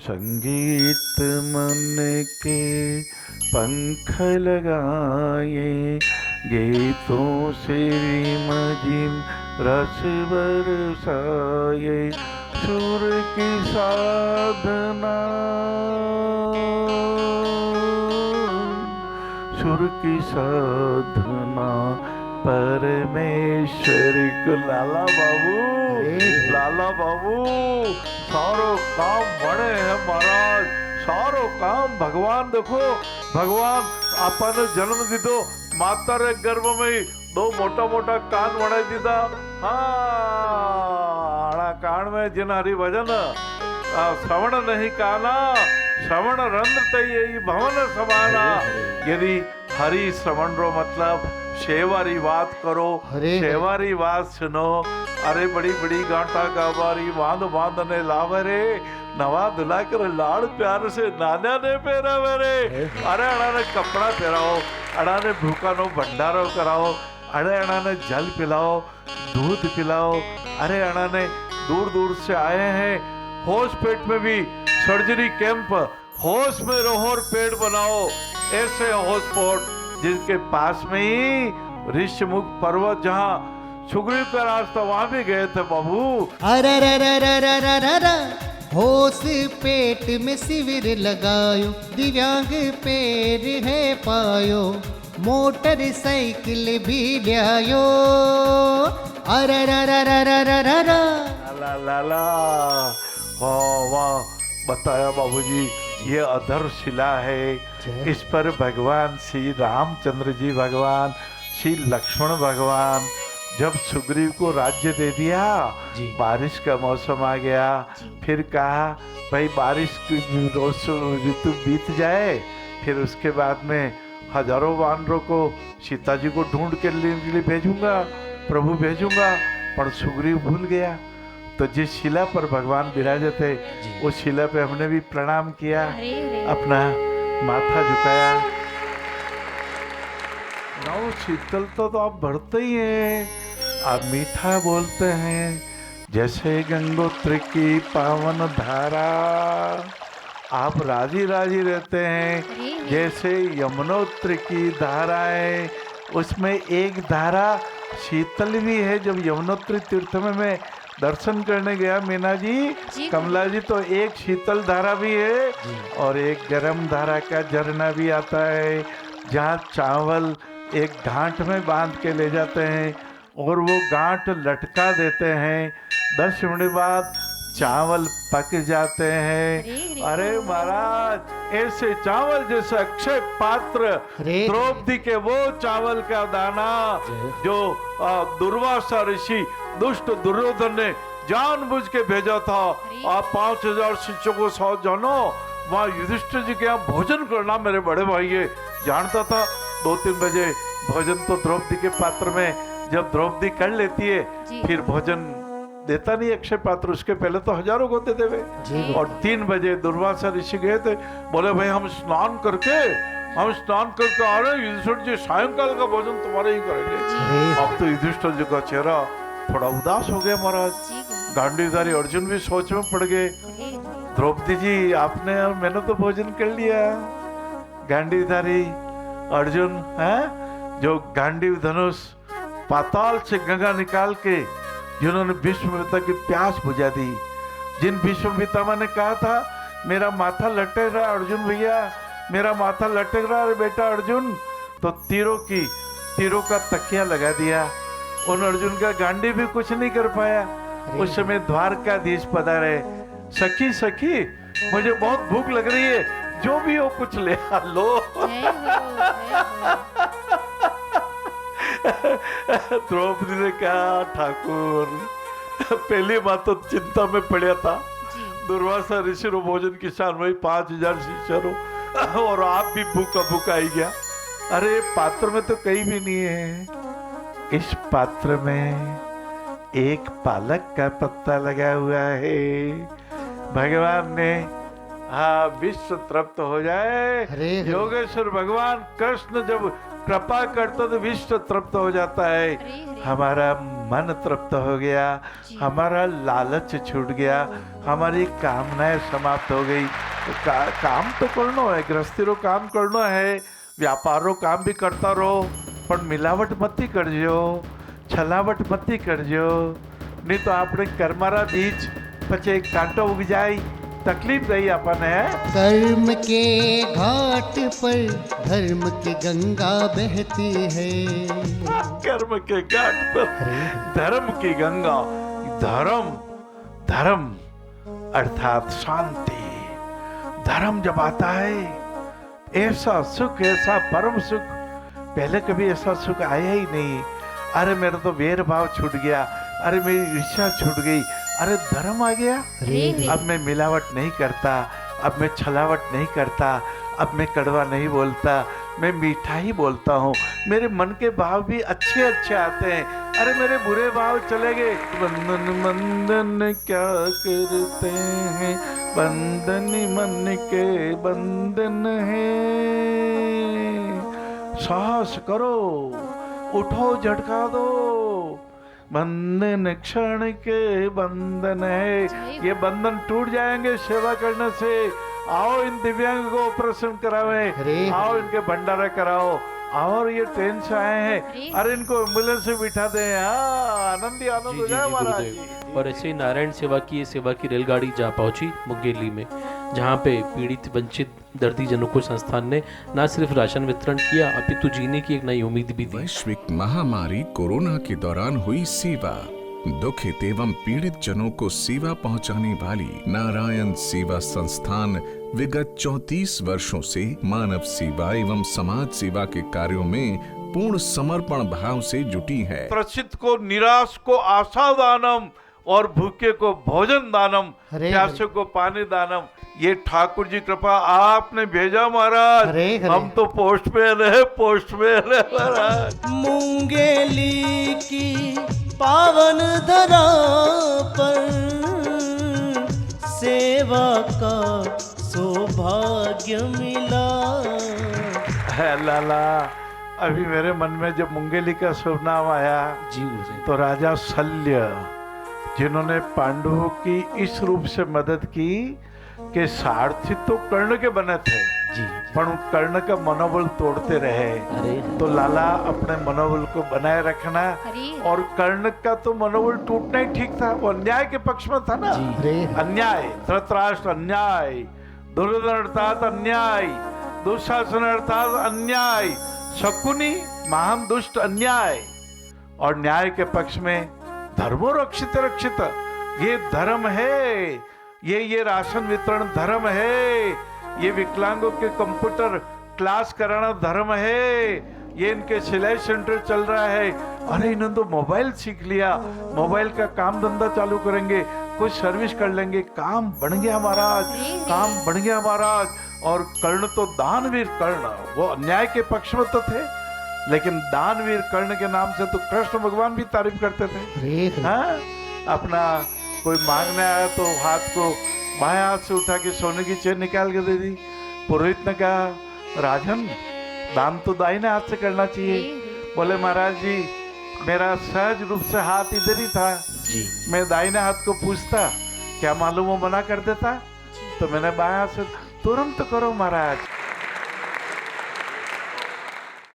संगीत मन के पंख लगाए, गीतों से रिमझिम रस बरसाए, सुर की साधना, सुर की साधना परमेश्वर को। लाला बाबू, लाला बाबू, सारो काम बड़े हैं महाराज, सारो काम भगवान। देखो भगवान आपने जन्म दीधो, माता रे गर्भ में दो मोटा मोटा कान बनाई दीधा। हाँ, कान में जिन हरि भजन श्रवण नहीं काना, श्रवण रंध्र तई भवन समाना। यदि हरि श्रवण रो मतलब सेवारी बात करो, सेवारी बात सुनो। अरे बड़ी बड़ी गांठा गावारी बांध बांधने लावरे, नवा धुला कर लाड़ प्यार से नान्या ने पहरावे रे। अरे अड़ा ने कपड़ा पहराओ, अड़ा ने भूखा नो भंडारो कराओ, अरे अड़ा ने जल पिलाओ, दूध पिलाओ। अरे अड़ा ने दूर दूर से आए हैं, होशपेट में भी सर्जरी कैंप, होश में रहो और पेट बनाओ। ऐसे होशपोट जिनके पास में ही ऋषिमुख पर्वत, जहाँ सुग्रीव का रास्ता, वहां भी गए थे बाबू। अरे होश पेट में शिविर लगायो, दिव्यांग पैर है पायो, मोटरसाइकिल भी लायो। अरे ला ला ला, वाह वाह, बताया बाबूजी। ये अधर शिला है, इस पर भगवान श्री रामचंद्र जी, भगवान श्री लक्ष्मण भगवान जब सुग्रीव को राज्य दे दिया, बारिश का मौसम आ गया, फिर कहा भाई बारिश की ऋतु बीत जाए, फिर उसके बाद में हजारों वानरों को सीता जी को ढूंढ के लिए भेजूंगा, प्रभु भेजूंगा। पर सुग्रीव भूल गया। तो जिस शिला पर भगवान विराजे थे, उस शिला पे हमने भी प्रणाम किया, अपना माथा झुकाया। नौ शीतल तो आप बढ़ते ही हैं, आप मीठा बोलते हैं, जैसे गंगोत्री की पावन धारा। आप राजी राजी रहते हैं, जैसे यमुनोत्री की धाराएं, उसमें एक धारा शीतल भी है। जब यमुनोत्री तीर्थ में मैं दर्शन करने गया मीना जी, कमला जी, तो एक शीतल धारा भी है और एक गर्म धारा का झरना भी आता है, जहाँ चावल एक गांठ में बांध के ले जाते हैं और वो गांठ लटका देते हैं। 10 मिनट बाद चावल पक जाते हैं। अरे महाराज, ऐसे चावल जैसे अक्षय पात्र, द्रौपदी के वो चावल का दाना जो दुर्वासा ऋषि दुष्ट दुर्योधन ने जानबूझ के भेजा था। आप 5000 शिष्यों को 100 जानो, वहाँ युधिष्ठिर जी के यहाँ भोजन करना मेरे बड़े भाई ये जानता था। 2-3 बजे भोजन तो द्रौपदी के पात्र में जब द्रौपदी कर लेती है, फिर भोजन देता नहीं अक्षय पात्र, उसके पहले तो हजारों को देते थे। और 3 बजे दुर्वासा ऋषि गए थे, बोले भाई हम स्नान करके आ रहे हैं, युधिष्ठिर जी सायंकाल का भोजन तुम्हारे ही करेंगे। अब तो युधिष्ठिर जी का चेहरा थोड़ा उदास हो गया महाराज। गांडीवधारी अर्जुन भी सोच में पड़ गए, द्रौपदी जी आपने और मैंने तो भोजन कर लिया। गांडीवधारी अर्जुन है जो गांडीव धनुष पाताल से गंगा निकाल के जिन्होंने भीष्मपिता की प्यास बुझा दी, जिन भीष्मपितामह ने कहा था मेरा माथा लटक रहा अर्जुन भैया, मेरा माथा लटक रहा है बेटा अर्जुन, तो तीरों का तकिया लगा दिया। उन अर्जुन का गांडी भी कुछ नहीं कर पाया। उस समय द्वारकाधीश पधारे, सखी सखी मुझे बहुत भूख लग रही है, जो भी हो कुछ ले आ लो। द्रौपदी ने कहा ठाकुर पहली बात तो चिंता में पड़ा था, दुर्वासा ऋषि रो भोजन किसान वही 5000 शिष्य रो, और आप भी भूखा आई गया। अरे पात्र में तो कहीं भी नहीं है, इस पात्र में एक पालक का पत्ता लगा हुआ है। भगवान ने विश्व तृप्त हो जाए। योगेश्वर भगवान कृष्ण जब कृपा करते तो विश्व तृप्त हो जाता है। अरे अरे हमारा मन तृप्त हो गया, जी। हमारा लालच छूट गया, हमारी कामनाएं समाप्त हो गई। तो काम तो करना है, गृहस्थी रो काम करना है, व्यापारो काम भी करता रहो, पर मिलावट मती करजो, छलावट मती करजो, नहीं तो आपने कर्मारा बीज पचे कांटो उग जाए, तकलीफ गई अपन है। कर्म के घाट पर धर्म की गंगा बहती है। कर्म के घाट पर धर्म की गंगा, धर्म धर्म अर्थात शांति। धर्म जब आता है ऐसा सुख, ऐसा परम सुख, पहले कभी ऐसा सुख आया ही नहीं। अरे मेरा तो वेर भाव छूट गया, अरे मेरी इच्छा छूट गई, अरे धर्म आ गया। अरे अब मैं मिलावट नहीं करता, अब मैं छलावट नहीं करता, अब मैं कड़वा नहीं बोलता, मैं मीठा ही बोलता हूँ। मेरे मन के भाव भी अच्छे अच्छे आते हैं, अरे मेरे बुरे भाव चले गए। बंधन बंधन क्या करते हैं, बंधन मन के बंधन है। साहस करो, उठो, झटका दो, बंधन क्षण के बंधन है। ये बंधन टूट जाएंगे सेवा करने से। आओ इन दिव्यांग को ऑपरेशन करावे, अरे। आओ इनके भंडारा कराओ, और ये ट्रेन से आए हैं, अरे इनको एम्बुलेंस से बिठा दें। आनंद ही आनंद हो जाए महाराज जी। और ऐसे ही नारायण सेवा की ये सेवा की रेलगाड़ी जा पहुंची मुंगेली में, जहां पे पीड़ित वंचित दर्दी जनों को संस्थान ने न सिर्फ राशन वितरण किया, अपितु जीने की एक नई उम्मीद भी दी। वैश्विक महामारी कोरोना के दौरान हुई सेवा। दुखित एवं पीड़ित जनों को सेवा पहुंचाने वाली नारायण सेवा संस्थान विगत 34 वर्षों से मानव सेवा एवं समाज सेवा के कार्यों में पूर्ण समर्पण भाव से जुटी है। त्रसित को निराश को आशा दानम, और भूखे को भोजन दानम, अरे प्यासे को पानी दानम। ये ठाकुर जी कृपा आपने भेजा महाराज। अरे अरे। हम तो पोस्टमैन है, पोस्टमैन है महाराज। मुंगेली की पावन धरा पर सेवा का सौभाग्य मिला। है लाला, अभी मेरे मन में जब मुंगेली का शुभ नाम आया जी गुरुदेव। तो राजा शल्य, जिन्होंने पांडवों की इस रूप से मदद की कि सारथी तो कर्ण के बने थे, जी पर उन कर्ण का मनोबल तोड़ते रहे। अरे तो लाला अपने मनोबल को बनाए रखना, अरे और कर्ण का तो मनोबल टूटना ही ठीक था, वो अन्याय के पक्ष में था ना। अरे अन्याय, धृतराष्ट्र अन्याय, दुर्योधन अर्थात अन्याय, दुशासन अर्थात अन्याय, शकुनी महान दुष्ट अन्याय, और न्याय के पक्ष में धर्मो रक्षित रक्षित। ये धर्म है, ये राशन वितरण धर्म है, ये विकलांगों के कंप्यूटर क्लास कराना धर्म है, ये इनके सिलाई सेंटर चल रहा है। अरे इन्होंने तो मोबाइल सीख लिया, मोबाइल का काम धंधा चालू करेंगे, कुछ सर्विस कर लेंगे। काम बन गया महाराज, काम बन गया महाराज। और कर्ण तो दानवीर कर्ण, वो अन्याय के पक्ष में तो थे, लेकिन दानवीर कर्ण के नाम से तो कृष्ण भगवान भी तारीफ करते थे। अरे हाँ, अपना कोई मांगने आया तो हाथ को बाएं हाथ से उठा के सोने की चेन निकाल के दे दी। पुरोहित ने कहा, राजन दान तो दाहिने हाथ से करना चाहिए। बोले महाराज जी, मेरा सहज रूप से हाथ इधर ही था, जी मैं दाहिने हाथ को पूछता, क्या मालूम वो मना कर देता, तो मैंने बाएं हाथ से। तुरंत करो महाराज,